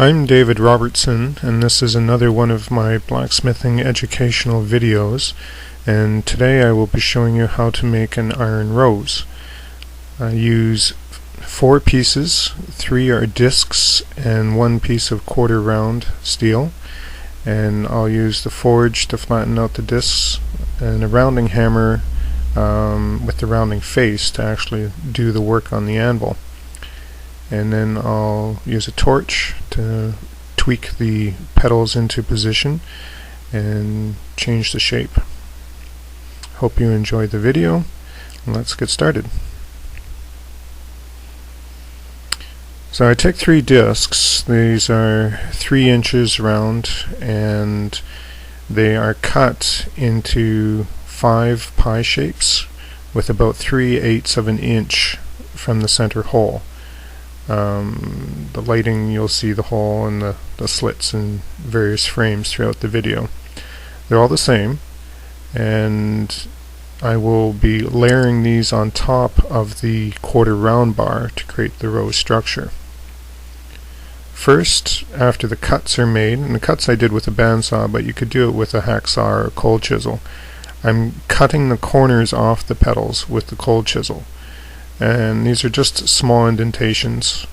I'm David Robertson, and this is another one of my blacksmithing educational videos, and today I will be showing you how to make an iron rose. I use 4 pieces, 3 are discs and 1 piece of quarter round steel, and I'll use the forge to flatten out the discs and a rounding hammer with the rounding face to actually do the work on the anvil. And then I'll use a torch to tweak the petals into position and change the shape. Hope you enjoyed the video. Let's get started. So I take 3 discs. These are 3 inches round and they are cut into 5 pie shapes with about 3/8 of an inch from the center hole. The lighting, you'll see the hole and the slits in various frames throughout the video. They're all the same, and I will be layering these on top of the quarter round bar to create the rose structure. First, after the cuts are made, and the cuts I did with a bandsaw, but you could do it with a hacksaw or a cold chisel, I'm cutting the corners off the petals with the cold chisel. And these are just small indentations,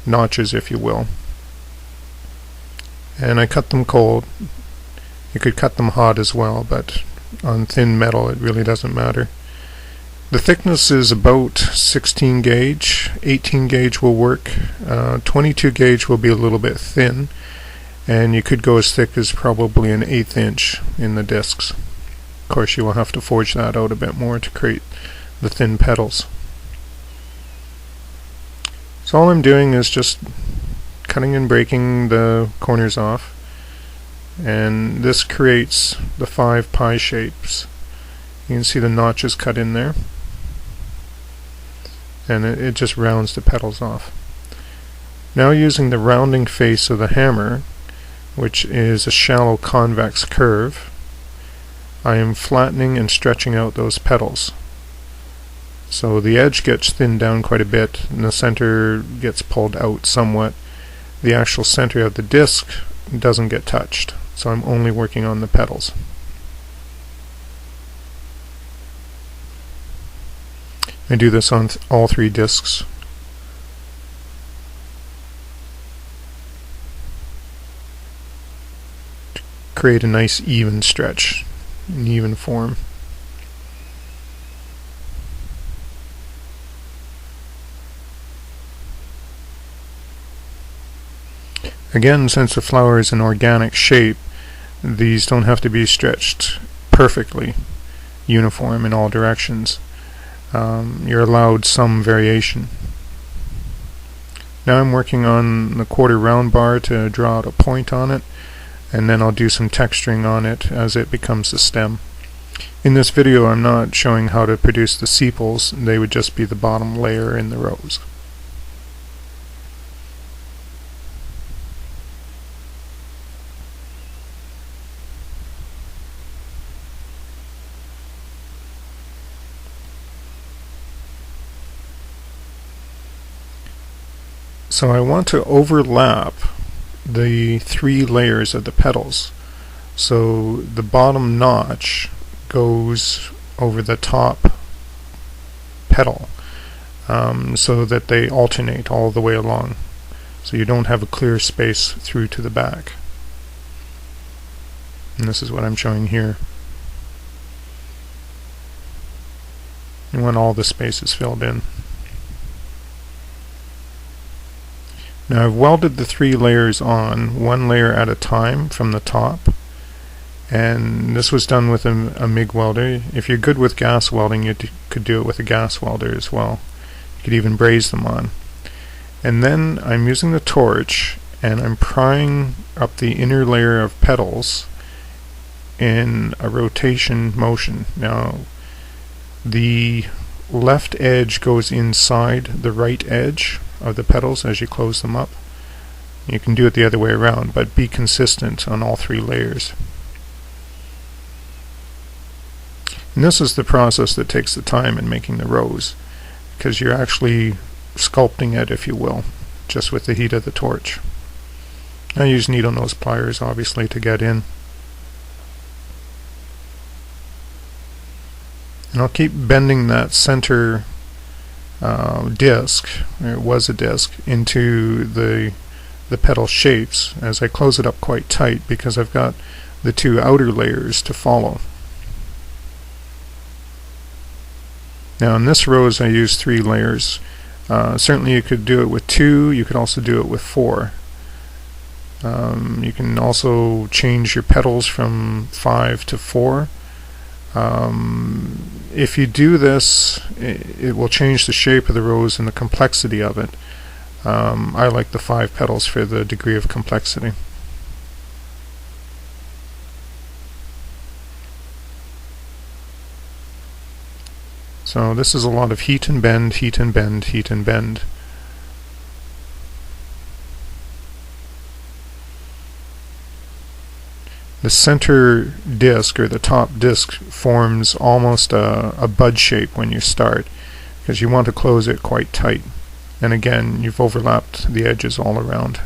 notches if you will. And I cut them cold. You could cut them hot as well, but on thin metal it really doesn't matter. The thickness is about 16 gauge, 18 gauge will work, 22 gauge will be a little bit thin, and you could go as thick as probably an 1/8 inch in the discs. Of course you will have to forge that out a bit more to create the thin petals. So all I'm doing is just cutting and breaking the corners off, and this creates the 5 pie shapes. You can see the notches cut in there, and it just rounds the petals off. Now using the rounding face of the hammer, which is a shallow convex curve, I am flattening and stretching out those petals. So the edge gets thinned down quite a bit and the center gets pulled out somewhat. The actual center of the disc doesn't get touched, so I'm only working on the petals. I do this on all 3 discs. To create a nice even stretch, an even form. Again, since the flower is an organic shape, these don't have to be stretched perfectly uniform in all directions. You're allowed some variation. Now I'm working on the quarter round bar to draw out a point on it, and then I'll do some texturing on it as it becomes the stem. In this video I'm not showing how to produce the sepals, they would just be the bottom layer in the rose. So I want to overlap the 3 layers of the petals. So the bottom notch goes over the top petal, so that they alternate all the way along. So you don't have a clear space through to the back. And this is what I'm showing here. You want all the spaces filled in. Now I've welded the 3 layers on, 1 layer at a time from the top, and this was done with a MIG welder. If you're good with gas welding, you could do it with a gas welder as well. You could even braze them on. And then I'm using the torch and I'm prying up the inner layer of petals in a rotation motion. Now the left edge goes inside the right edge of the petals as you close them up. You can do it the other way around, but be consistent on all 3 layers. And this is the process that takes the time in making the rose, because you're actually sculpting it, if you will, just with the heat of the torch. I use needle nose pliers obviously to get in. And I'll keep bending that center disc, or it was a disc, into the petal shapes as I close it up quite tight, because I've got the two outer layers to follow. Now in this rose I use 3 layers. Certainly you could do it with 2, you could also do it with 4. You can also change your petals from 5 to 4. If you do this, it will change the shape of the rose and the complexity of it. I like the 5 petals for the degree of complexity. So this is a lot of heat and bend, heat and bend, heat and bend. The center disc, or the top disc, forms almost a bud shape when you start, because you want to close it quite tight. And again, you've overlapped the edges all around.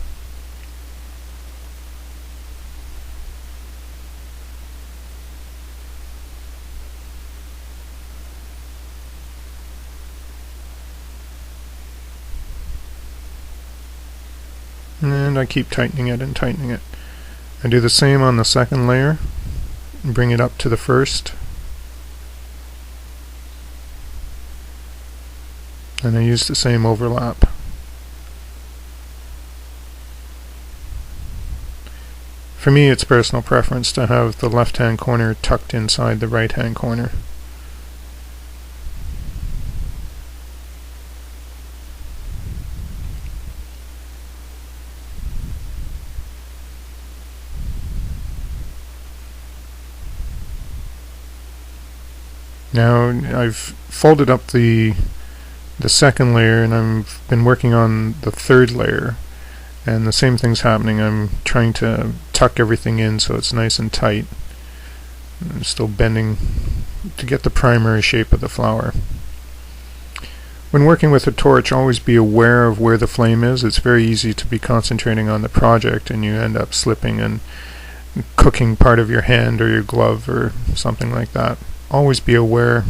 And I keep tightening it and tightening it. I do the same on the second layer, and bring it up to the first. And I use the same overlap. For me, it's personal preference to have the left-hand corner tucked inside the right-hand corner. Now I've folded up the second layer, and I've been working on the third layer, and the same thing's happening. I'm trying to tuck everything in so it's nice and tight. I'm still bending to get the primary shape of the flower. When working with a torch, always be aware of where the flame is. It's very easy to be concentrating on the project and you end up slipping and cooking part of your hand or your glove or something like that. Always be aware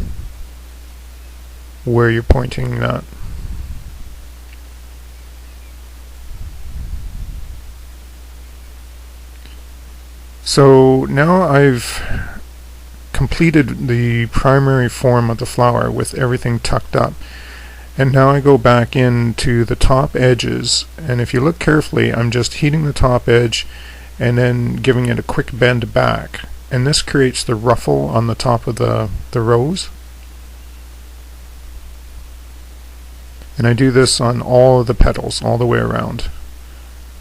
where you're pointing that. So now I've completed the primary form of the flower with everything tucked up, and now I go back into the top edges, and if you look carefully, I'm just heating the top edge and then giving it a quick bend back, and this creates the ruffle on the top of the rose. And I do this on all of the petals all the way around.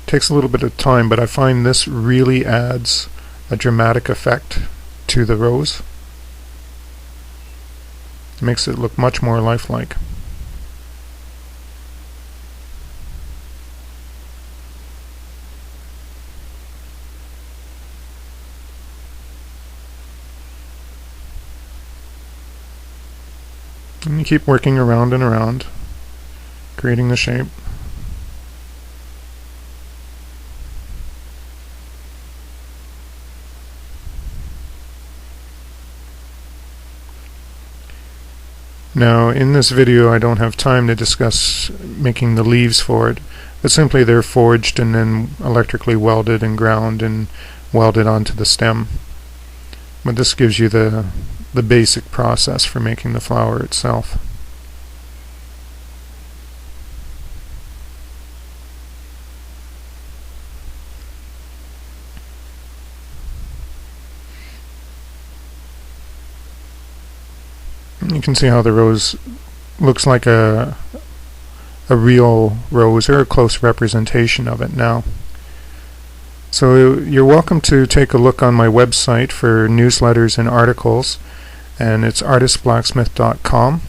Takes a little bit of time, but I find this really adds a dramatic effect to the rose. It makes it look much more lifelike. And you keep working around and around, creating the shape. Now in this video I don't have time to discuss making the leaves for it, but simply they're forged and then electrically welded and ground and welded onto the stem. But this gives you the basic process for making the flower itself. You can see how the rose looks like a real rose, or a close representation of it now. So you're welcome to take a look on my website for newsletters and articles, and it's artistblacksmith.com.